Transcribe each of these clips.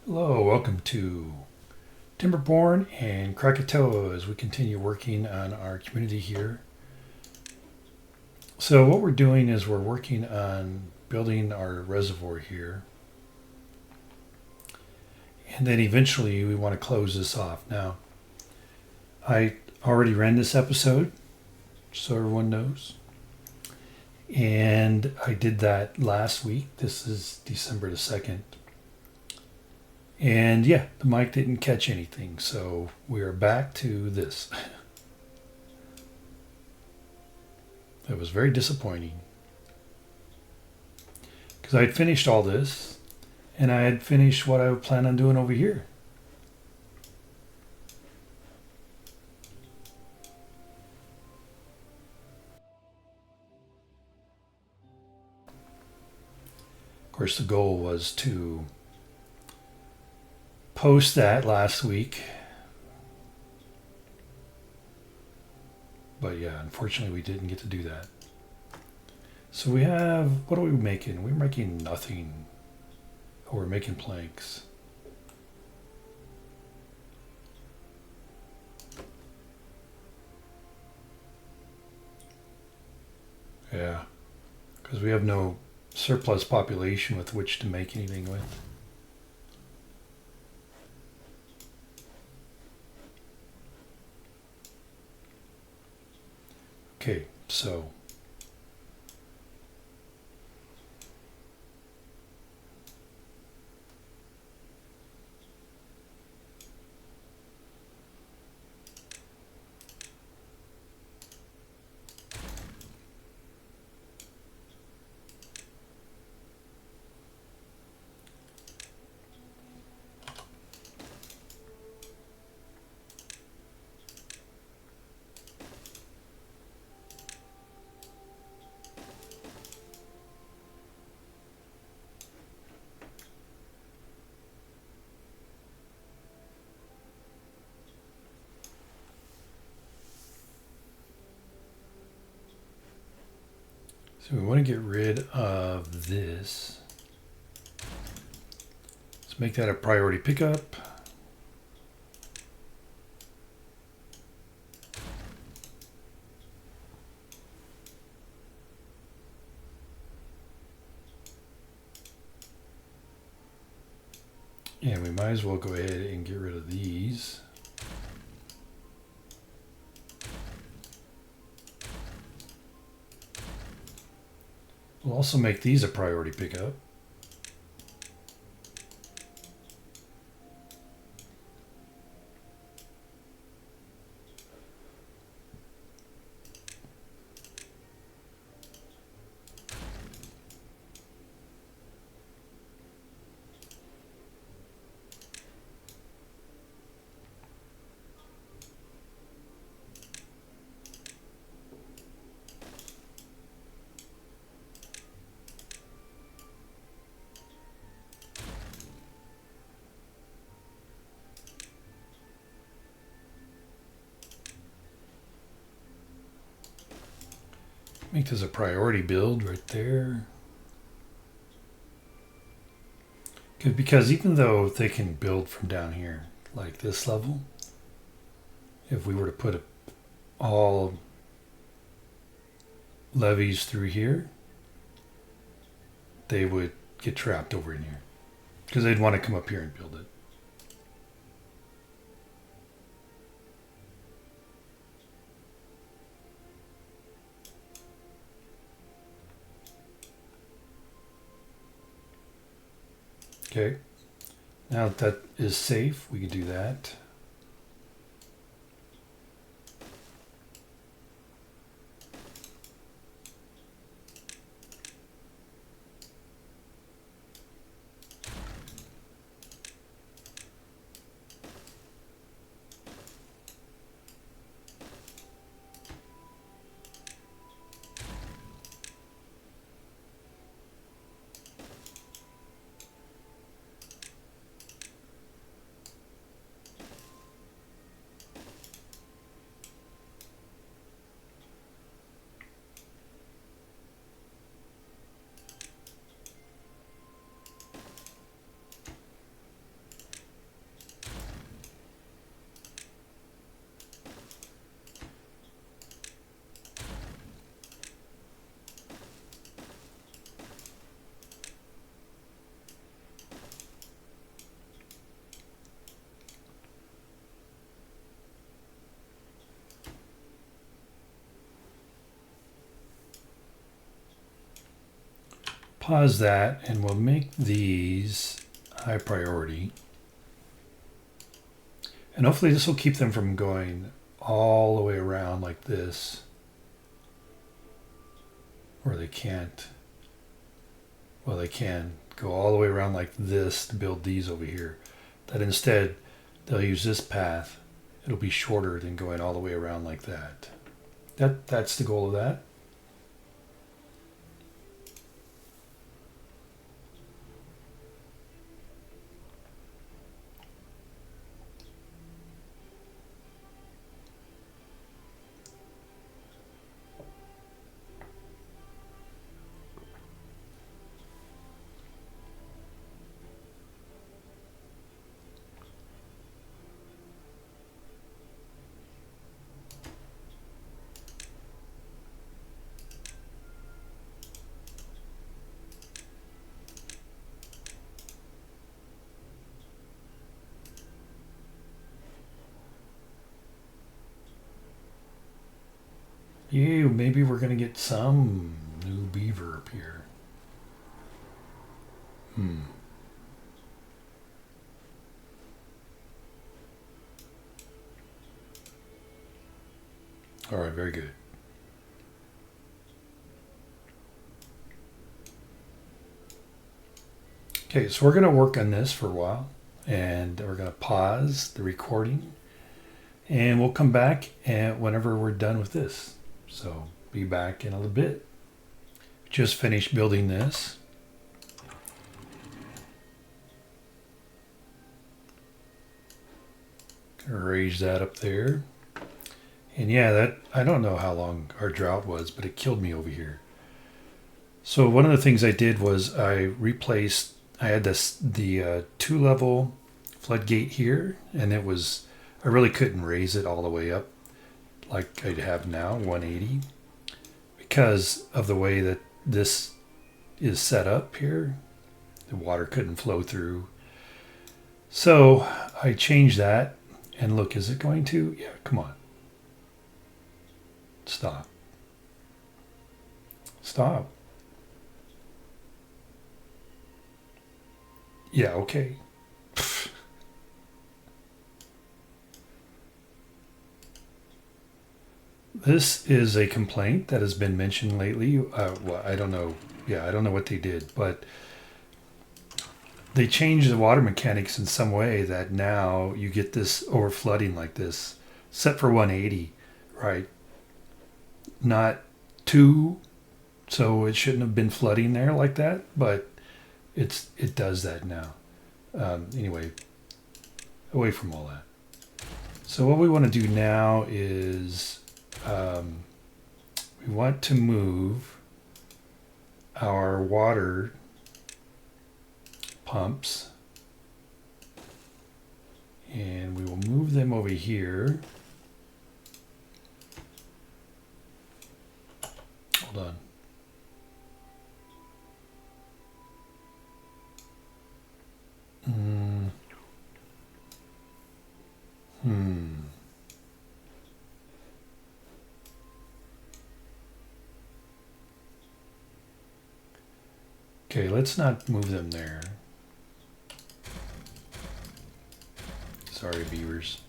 Hello, welcome to Timberborn and Krakatoa as we continue working on our community here. So what we're doing is we're working on building our reservoir here. And then eventually we want to close this off. Now, I already ran this episode, so everyone knows. And I did that last week. This is December the 2nd. And yeah, the mic didn't catch anything, so we are back to this. It was very disappointing because I had finished all this and I had finished what I would plan on doing over here. Of course, the goal was to post that last week. But yeah, unfortunately, we didn't get to do that. So we have, what are we making? We're making nothing. Oh, we're making planks. Yeah, because we have no surplus population with which to make anything with. Okay, so we want to get rid of this. Let's make that a priority pickup. And we might as well go ahead and get rid of these. We'll also make these a priority pickup. Make this a priority build right there. Because even though they can build from down here, like this level, if we were to put all levees through here, they would get trapped over in here because they'd want to come up here and build it. Okay, now that that is safe, we can do that. pause that, and we'll make these high priority. And hopefully this will keep them from going all the way around like this, or they can't. Well, they can go all the way around like this to build these over here. That instead, they'll use this path. It'll be shorter than going all the way around like that. That's the goal of that. Ew, maybe we're going to get some new beaver up here. All right, very good. Okay, so we're going to work on this for a while, and we're going to pause the recording, and we'll come back and whenever we're done with this. So be back in a little bit. Just finished building this. Gonna raise that up there. And yeah, that I don't know how long our drought was, but it killed me over here. So one of the things I did was I had the 2-level floodgate here, and I really couldn't raise it all the way up like I have now, 180, because of the way that this is set up here. The water couldn't flow through. So I changed that, and look, is it going to? Yeah, come on. Stop. Stop. Yeah, okay. This is a complaint that has been mentioned lately. Well, I don't know. Yeah, I don't know what they did, but they changed the water mechanics in some way that now you get this overflooding like this, set for 180, right? Not 2, so it shouldn't have been flooding there like that, but it does that now. Anyway, away from all that. So what we want to do now is we want to move our water pumps, and we will move them over here. Hold on. Okay, let's not move them there. Sorry, beavers.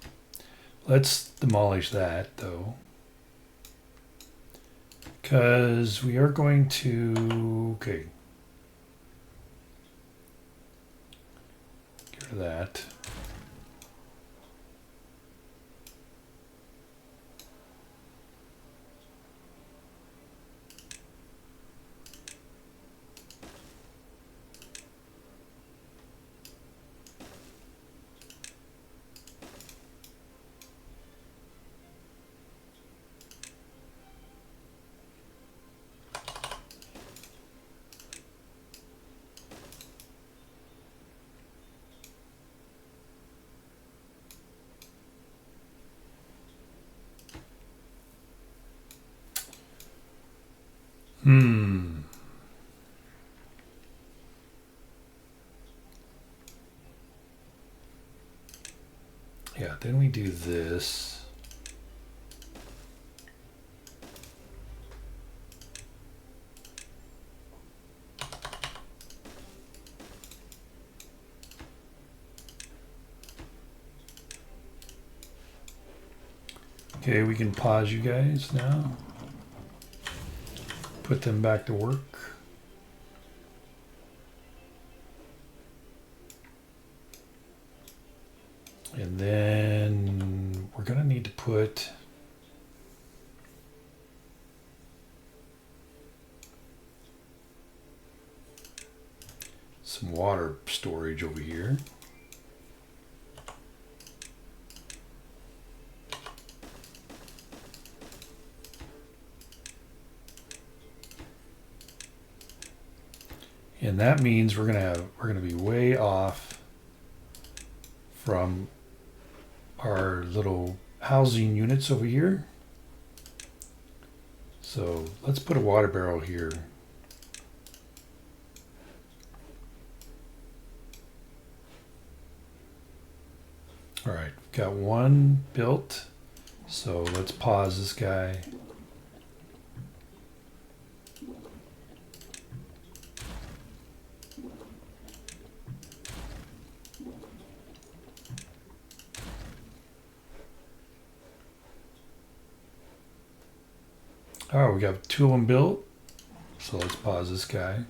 Let's demolish that, though. Because we are going to... Okay. Get rid of that. Yeah, then we do this. Okay, we can pause you guys now. Put them back to work. And then we're going to need to put some water storage over here. And that means we're gonna be way off from our little housing units over here. So let's put a water barrel here. All right, we've got one built. So let's pause this guy. Oh, we got two of them built. So let's pause this guy.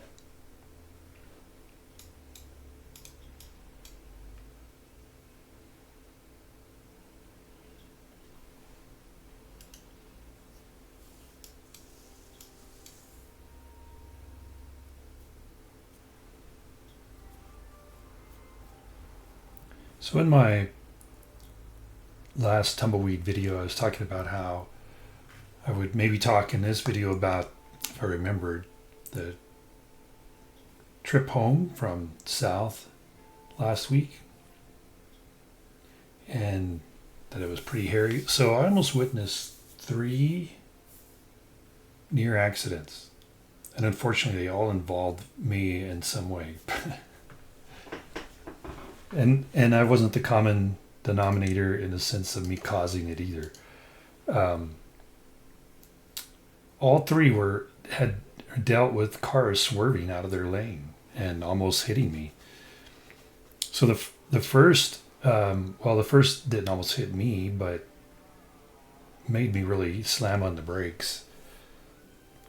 So in my last tumbleweed video, I was talking about how I would maybe talk in this video about, if I remembered, the trip home from south last week, and that it was pretty hairy. So I almost witnessed 3 near accidents, and unfortunately they all involved me in some way. and I wasn't the common denominator in the sense of me causing it either. All 3 had dealt with cars swerving out of their lane and almost hitting me. So the first, the first didn't almost hit me, but made me really slam on the brakes.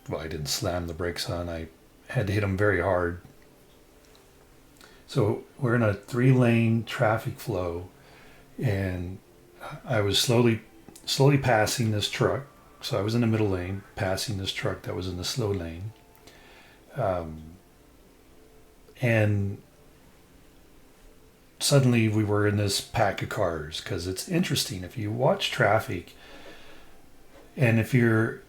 Well, I didn't slam the brakes on. I had to hit them very hard. So we're in a 3-lane traffic flow, and I was slowly passing this truck. So I was in the middle lane, passing this truck that was in the slow lane. And suddenly we were in this pack of cars, because it's interesting if you watch traffic, and if you're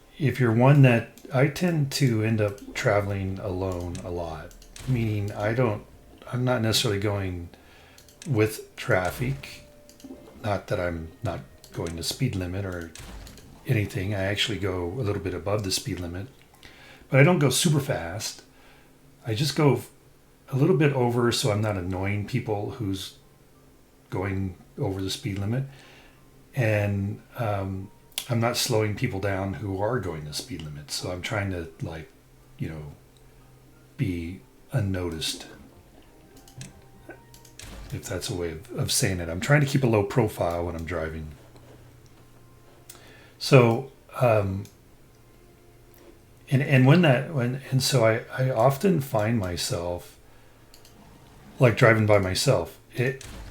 one that, I tend to end up traveling alone a lot, meaning I'm not necessarily going with traffic, not that I'm not going the speed limit or anything. I actually go a little bit above the speed limit, but I don't go super fast. I just go a little bit over, so I'm not annoying people who's going over the speed limit, and I'm not slowing people down who are going the speed limit. So I'm trying to, be unnoticed, if that's a way of saying it. I'm trying to keep a low profile when I'm driving. So, so I often find myself like driving by myself.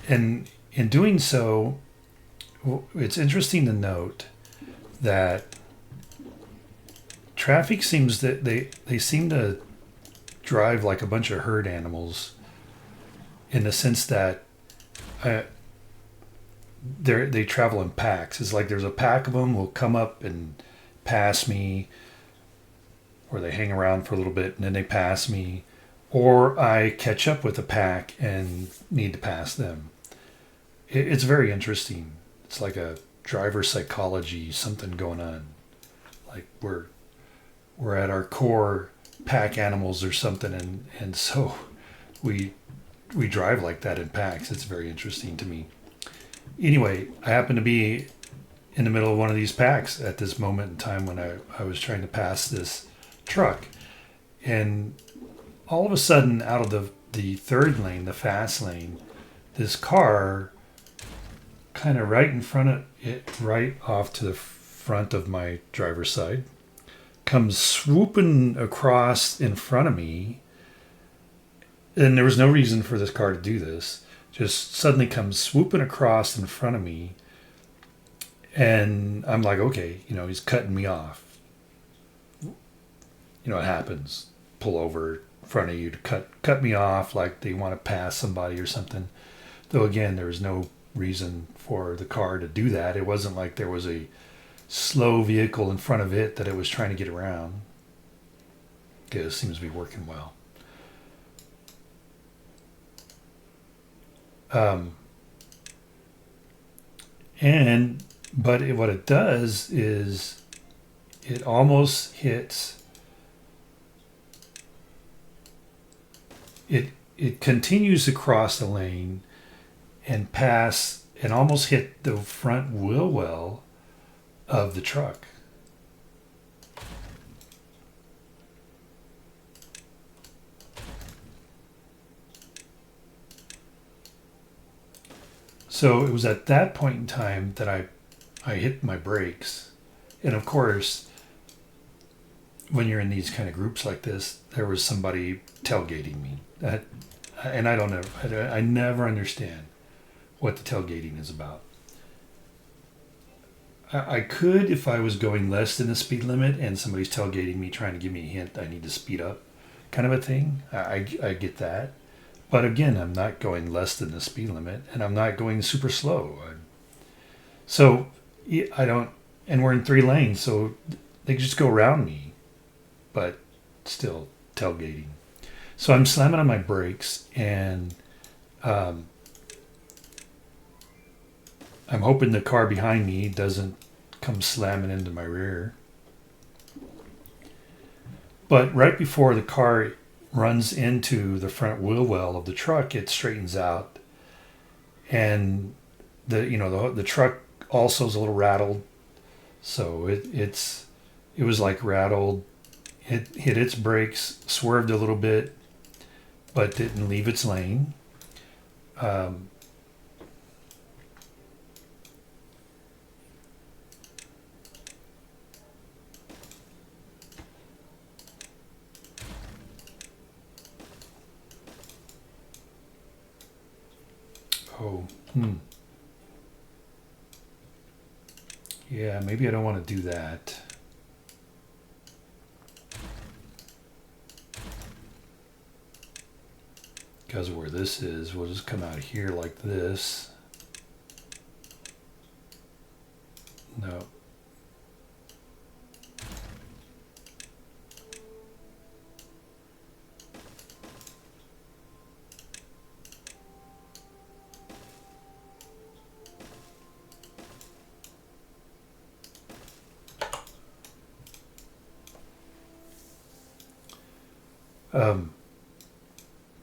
And in doing so, it's interesting to note that traffic seems that they seem to drive like a bunch of herd animals, in the sense that they travel in packs. It's like there's a pack of them will come up and pass me, or they hang around for a little bit and then they pass me, or I catch up with a pack and need to pass them. It's very interesting. It's like a driver psychology, something going on. Like we're at our core pack animals or something, and so we drive like that in packs. It's very interesting to me. Anyway, I happen to be in the middle of one of these packs at this moment in time when I was trying to pass this truck, and all of a sudden, out of the third lane, the fast lane, this car kind of right in front of it, right off to the front of my driver's side, comes swooping across in front of me. And there was no reason for this car to do this. Just suddenly comes swooping across in front of me. And I'm like, okay, he's cutting me off. It happens. Pull over in front of you to cut me off, like they want to pass somebody or something. Though again, there was no reason for the car to do that. It wasn't like there was a slow vehicle in front of it that it was trying to get around. Okay, this seems to be working well. What it does is it almost hits. It continues across the lane and pass and almost hit the front wheel well of the truck. So it was at that point in time that I hit my brakes. And of course, when you're in these kind of groups like this, there was somebody tailgating me. And I don't know, I never understand what the tailgating is about. I could, if I was going less than the speed limit and somebody's tailgating me trying to give me a hint I need to speed up, kind of a thing. I get that. But again, I'm not going less than the speed limit, and I'm not going super slow. So I don't, and we're in 3 lanes, so they can just go around me, but still tailgating. So I'm slamming on my brakes, and I'm hoping the car behind me doesn't come slamming into my rear. But right before the car runs into the front wheel well of the truck, it straightens out, and the truck also is a little rattled. So it was like rattled. It hit its brakes, swerved a little bit, but didn't leave its lane. Yeah, maybe I don't want to do that. Because of where this is, we'll just come out here like this. No.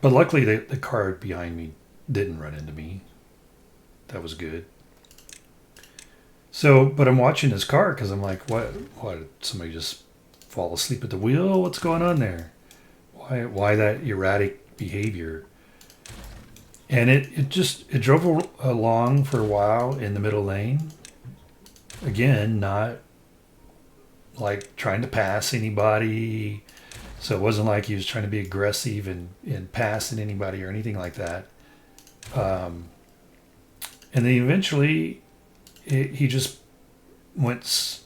But luckily the car behind me didn't run into me. That was good. So, but I'm watching this car because I'm like, what? Did somebody just fall asleep at the wheel? What's going on there? Why that erratic behavior? And it drove along for a while in the middle lane. Again, not like trying to pass anybody. So it wasn't like he was trying to be aggressive and passing anybody or anything like that. And then eventually he just went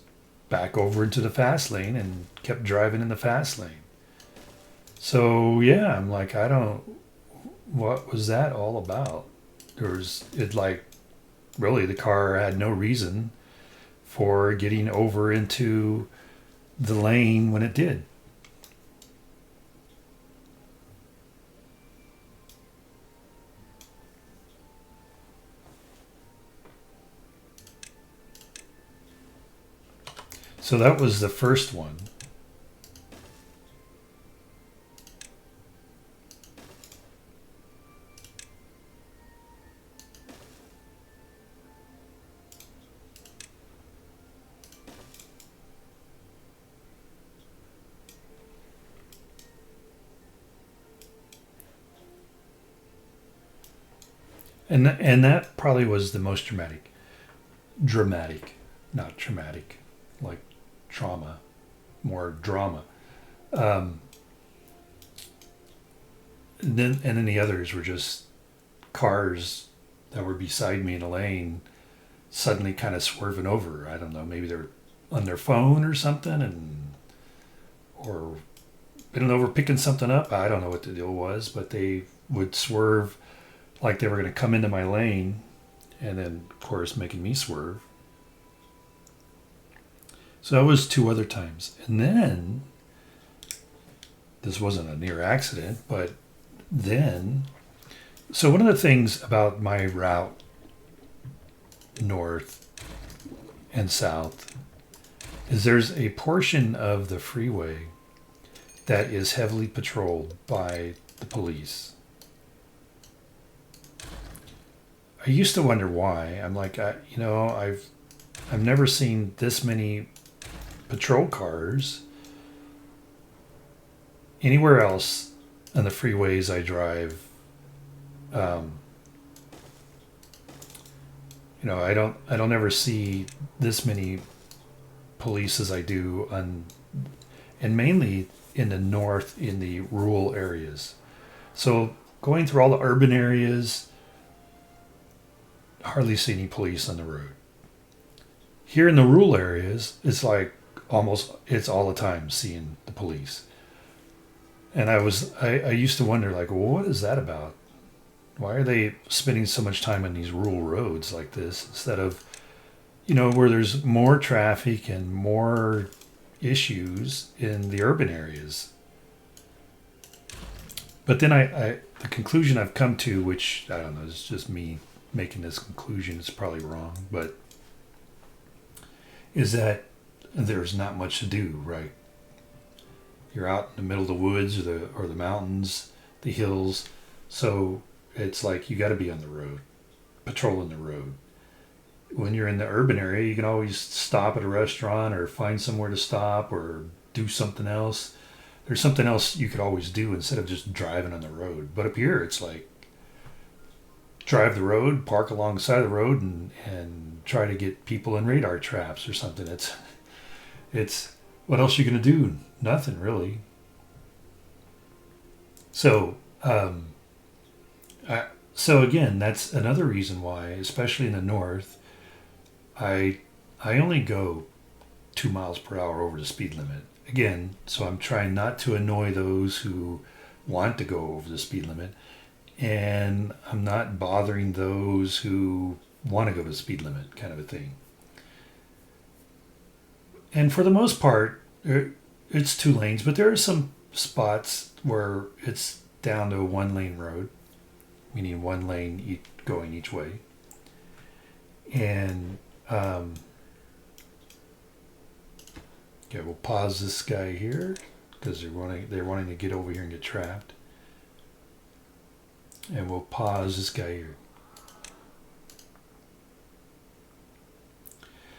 back over into the fast lane and kept driving in the fast lane. So yeah, I'm like, what was that all about? Really the car had no reason for getting over into the lane when it did. So that was the first one. And that probably was the most dramatic. dramatic, not traumatic, like trauma, more drama. Um, and then the others were just cars that were beside me in a lane suddenly kind of swerving over. I don't know, maybe they're on their phone or something, and or been over picking something up. I don't know what the deal was, but they would swerve like they were going to come into my lane, and then of course making me swerve. So that was two other times, and then this wasn't a near accident, but then, so one of the things about my route north and south is there's a portion of the freeway that is heavily patrolled by the police. I used to wonder why. I'm like, I've never seen this many patrol cars anywhere else on the freeways I drive. I don't ever see this many police as I do on, and mainly in the north in the rural areas. So going through all the urban areas, hardly see any police on the road. Here in the rural areas, it's like it's all the time seeing the police. And I used to wonder, like, well, what is that about? Why are they spending so much time on these rural roads like this instead of, where there's more traffic and more issues in the urban areas? But then the conclusion I've come to, which I don't know, it's just me making this conclusion, it's probably wrong, but is that there's not much to do, right? You're out in the middle of the woods or the mountains, the hills, so it's like you got to be on the road, patrolling the road. When you're in the urban area, you can always stop at a restaurant or find somewhere to stop or do something else. There's something else you could always do instead of just driving on the road. But up here, it's like drive the road, park alongside the road, and try to get people in radar traps or something. It's what else are you going to do? Nothing really. So, so again, that's another reason why, especially in the north, I only go 2 miles per hour over the speed limit. Again, so I'm trying not to annoy those who want to go over the speed limit, and I'm not bothering those who want to go to the speed limit, kind of a thing. And for the most part, it's 2 lanes, but there are some spots where it's down to a 1-lane road, meaning 1 lane going each way. And we'll pause this guy here because they're wanting to get over here and get trapped. And we'll pause this guy here.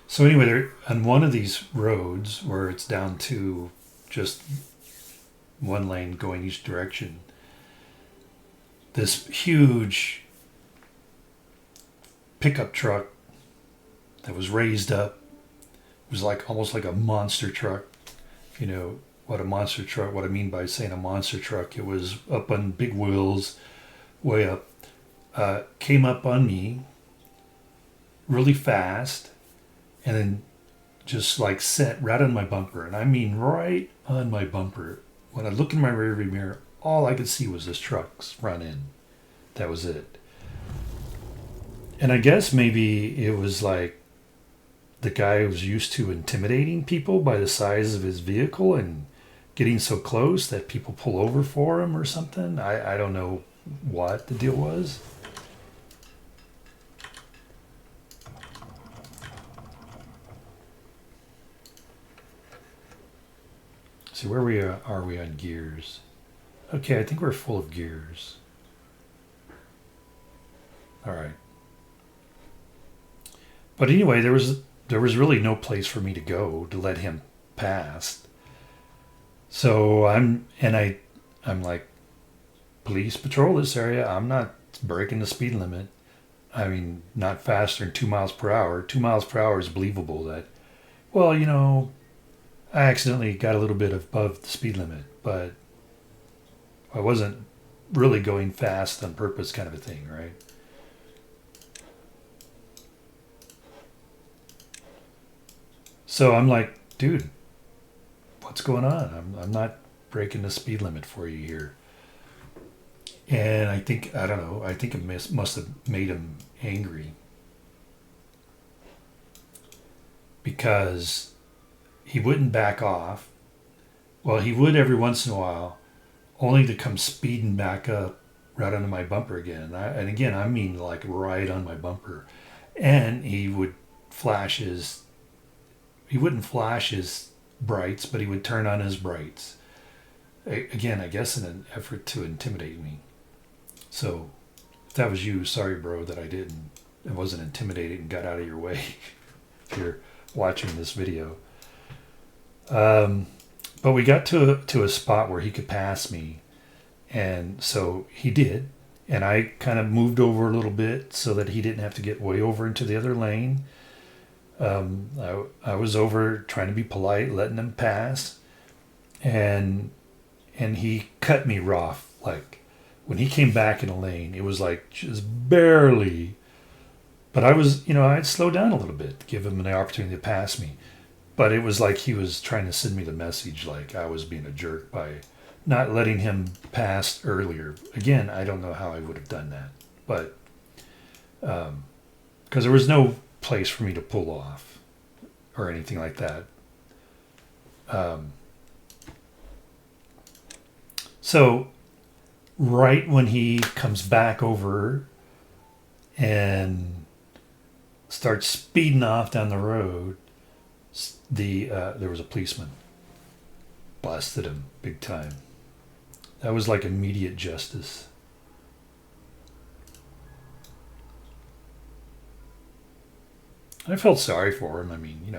So anyway, on one of these roads where it's down to just 1 lane going each direction, this huge pickup truck that was raised up, it was like almost like a monster truck. If you know what I mean by saying a monster truck, it was up on big wheels, way up, came up on me really fast, and then just like set right on my bumper. And I mean right on my bumper. When I looked in my rearview mirror, all I could see was this truck's front end. That was it. And I guess maybe it was like the guy was used to intimidating people by the size of his vehicle and getting so close that people pull over for him or something. I don't know what the deal was. So where are we on gears? Okay, I think we're full of gears. All right. But anyway, there was really no place for me to go to let him pass. So I'm like, police patrol this area. I'm not breaking the speed limit. I mean, not faster than 2 miles per hour. 2 miles per hour is believable that, well, you know, I accidentally got a little bit above the speed limit, but I wasn't really going fast on purpose, kind of a thing, right? So I'm like, dude, what's going on? I'm not breaking the speed limit for you here. And I think, I don't know, I think it must have made him angry because he wouldn't back off. Well, he would every once in a while, only to come speeding back up right onto my bumper again. And again, I mean like right on my bumper. And he wouldn't flash his brights, but he would turn on his brights. Again, I guess in an effort to intimidate me. So if that was you, sorry, bro, that I wasn't intimidated and got out of your way if you're watching this video. But we got to a spot where he could pass me, and so he did. And I kind of moved over a little bit so that he didn't have to get way over into the other lane. I was over trying to be polite, letting him pass, and he cut me rough. Like when he came back in a lane, it was like just barely. But I was, I'd slow down a little bit to give him an opportunity to pass me. But it was like he was trying to send me the message like I was being a jerk by not letting him pass earlier. Again, I don't know how I would have done that, but because there was no place for me to pull off or anything like that. So right when he comes back over and starts speeding off down the road, there was a policeman. Busted him big time. That was like immediate justice. I felt sorry for him. I mean,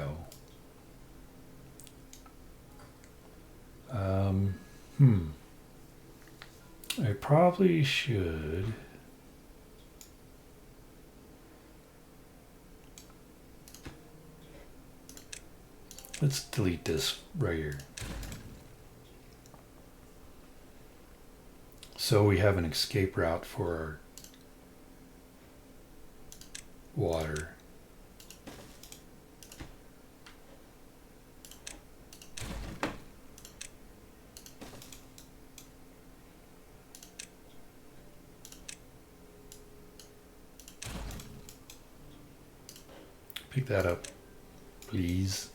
I probably should. Let's delete this right here. So we have an escape route for our water. Pick that up, please.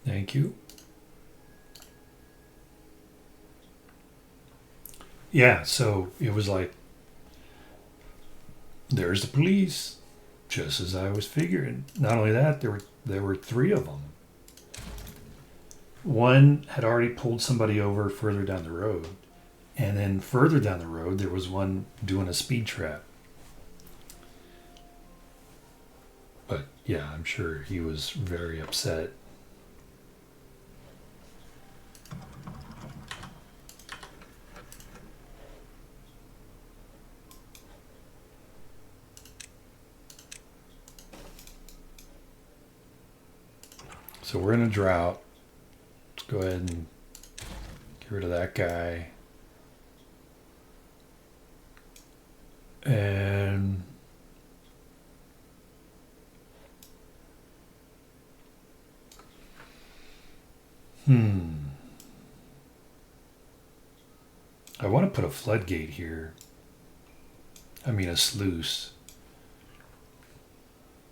Thank you. Yeah, so it was like, there's the police, just as I was figuring. Not only that, there were three of them. One had already pulled somebody over further down the road, and then further down the road, there was one doing a speed trap. But yeah, I'm sure he was very upset. So we're in a drought. Let's go ahead and get rid of that guy. And I want to put a floodgate here. I mean a sluice.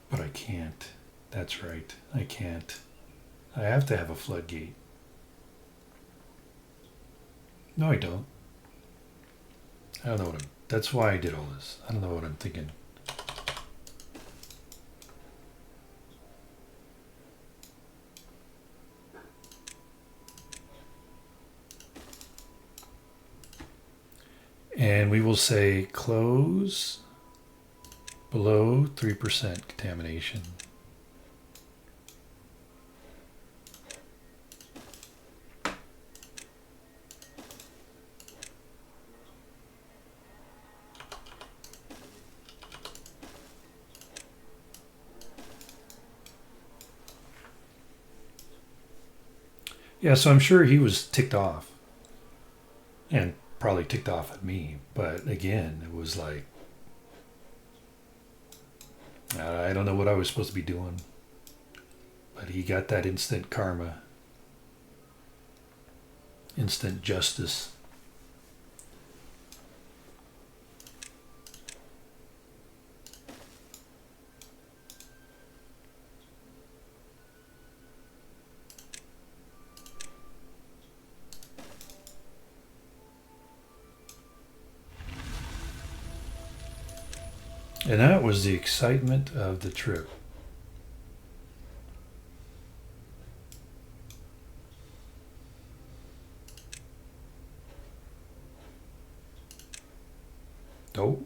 But I can't. That's right. I can't. I have to have a floodgate. No, I don't. I don't know what that's why I did all this. I don't know what I'm thinking. And we will say close below 3% contamination. Yeah, so I'm sure he was ticked off and probably ticked off at me. But again, it was like, I don't know what I was supposed to be doing. But he got that instant karma, instant justice. And that was the excitement of the trip. Oh.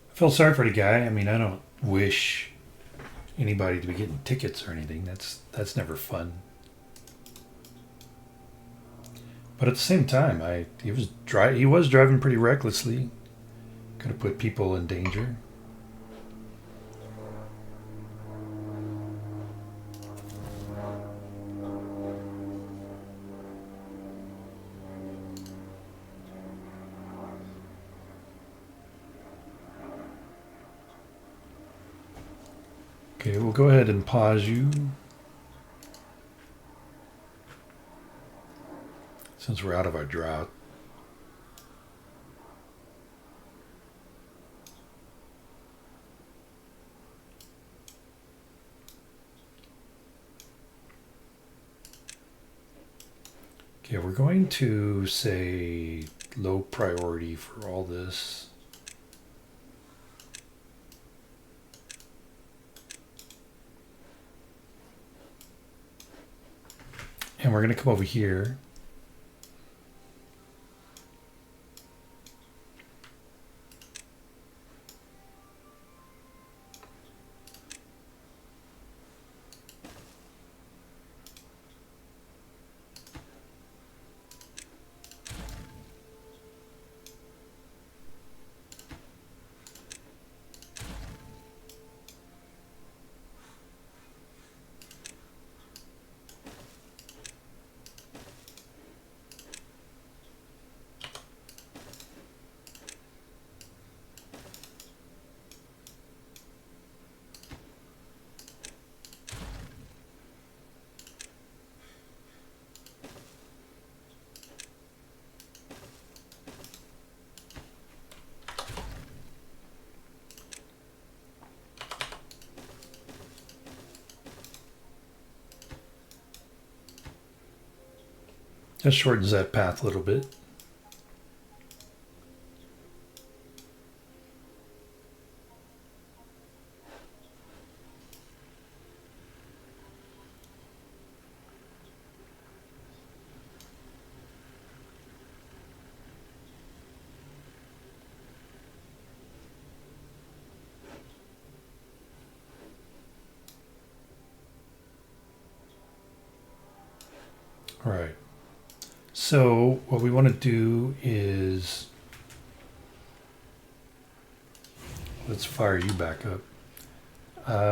I felt sorry for the guy. I mean, I don't wish anybody to be getting tickets or anything. That's never fun. But at the same time, he was driving pretty recklessly. Could have put people in danger. Okay, we'll go ahead and pause you. Since we're out of our drought. Okay, we're going to say low priority for all this. And we're going to come over here. That shortens that path a little bit. All right. So what we want to do is, let's fire you back up.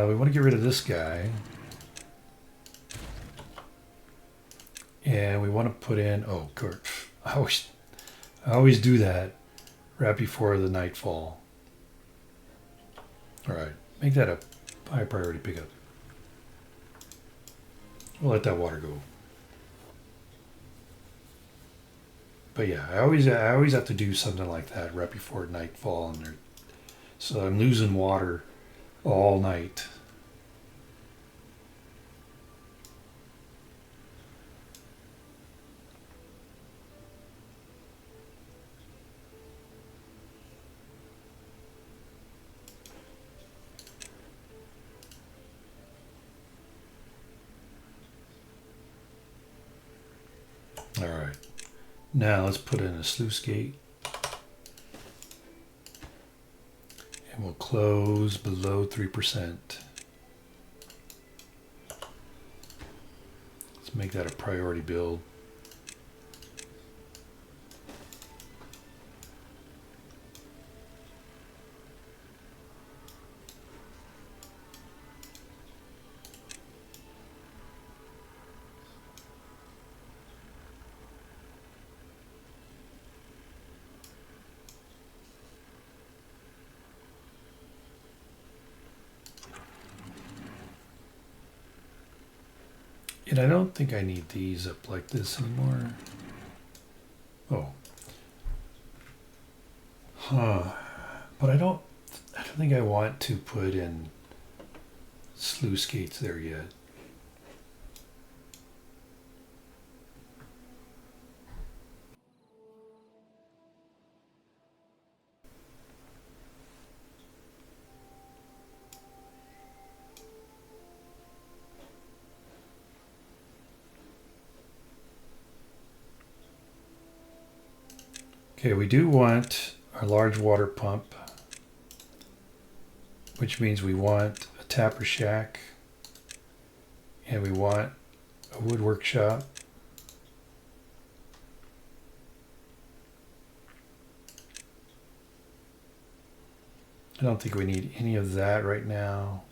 We want to get rid of this guy. And we want to put in, oh, good. I always do that right before the nightfall. All right, make that a high priority pickup. We'll let that water go. But yeah, I always have to do something like that right before nightfall, so I'm losing water all night. All right, now let's put in a sluice gate, and we'll close below 3%. Let's make that a priority build. And I don't think I need these up like this anymore. Oh. Huh. But I don't think I want to put in sluice gates there yet. Okay, we do want our large water pump, which means we want a tapper shack, and we want a wood workshop. I don't think we need any of that right now.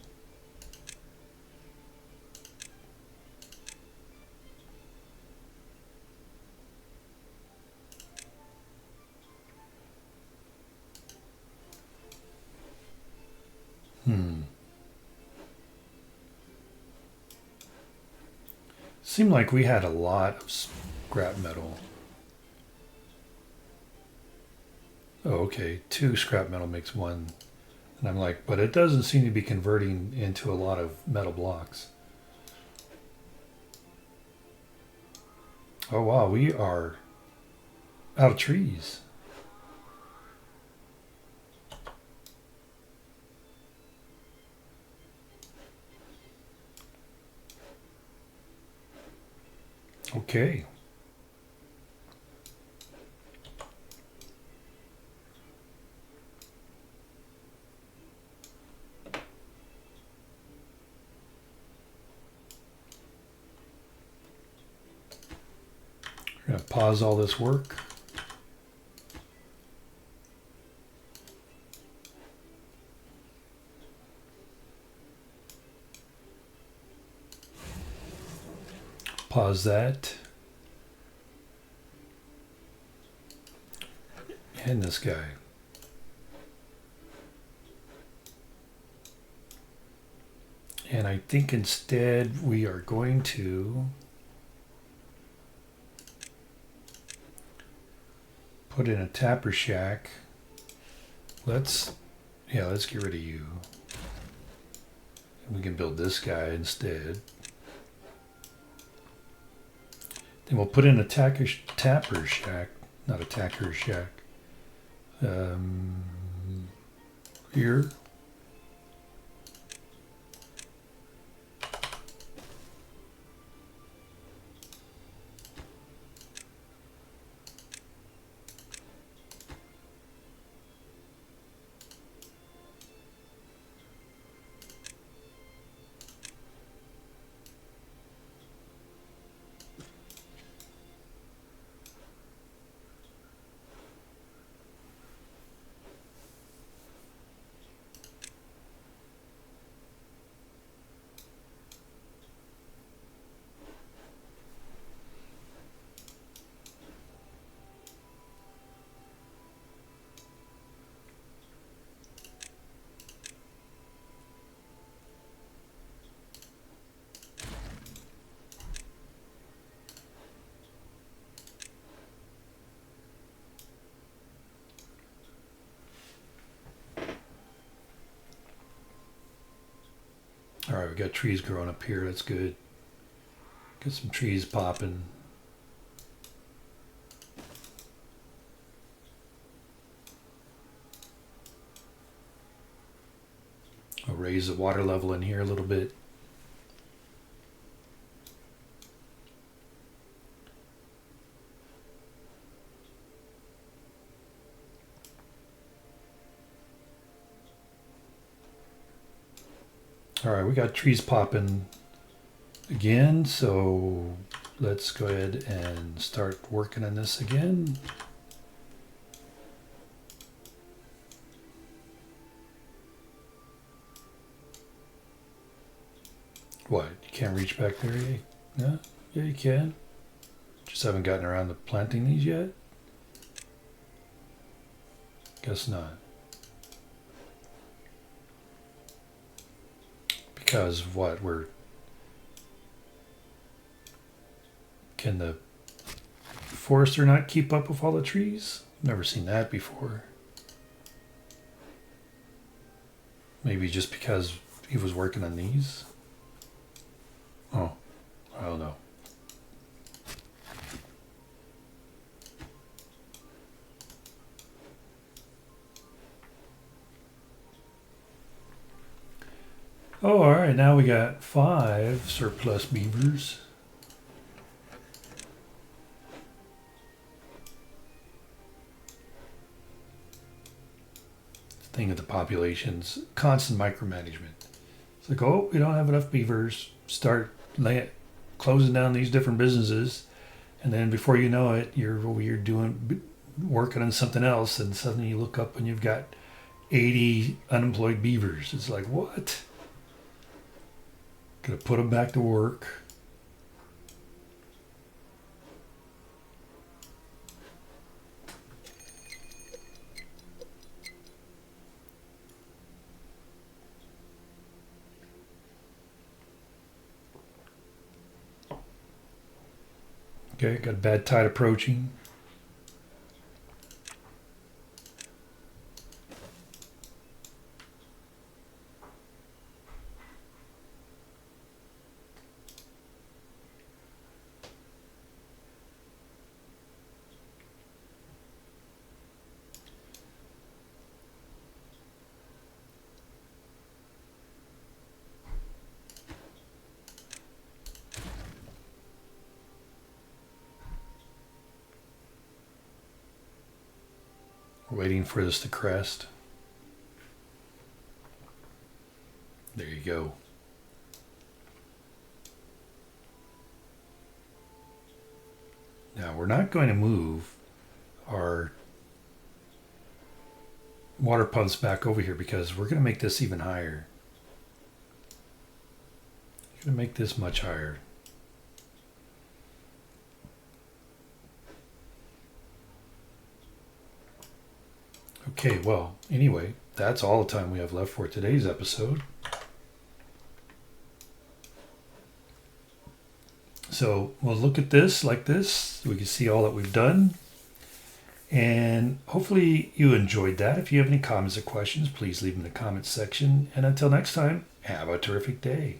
Seemed like we had a lot of scrap metal. Oh, okay. 2 scrap metal makes 1. And I'm like, but it doesn't seem to be converting into a lot of metal blocks. Oh, wow. We are out of trees. Okay. We're going to pause all this work. Pause that. And this guy. And I think instead we are going to put in a tapper shack. Let's get rid of you. And we can build this guy instead. Then we'll put in a tapper shack, not a tacker shack. Here. we got trees growing up here. That's good. Get some trees popping. I'll raise the water level in here a little bit. All right, we got trees popping again, so let's go ahead and start working on this again. What, you can't reach back there yet? No? Yeah, you can. Just haven't gotten around to planting these yet? Guess not. Because what, can the forester not keep up with all the trees? Never seen that before. Maybe just because he was working on these? Oh, I don't know. Oh, all right, now we got 5 surplus beavers. Thing of the populations, constant micromanagement. It's like, oh, we don't have enough beavers. Start closing down these different businesses, and then before you know it, you're over here working on something else, and suddenly you look up and you've got 80 unemployed beavers. It's like, what? Gotta put them back to work. Okay, got a bad tide approaching. Waiting for this to crest. There you go. Now we're not going to move our water pumps back over here because we're going to make this even higher. Going to make this much higher. Okay, well, anyway, that's all the time we have left for today's episode. So we'll look at this like this. We can see all that we've done. And hopefully you enjoyed that. If you have any comments or questions, please leave them in the comments section. And until next time, have a terrific day.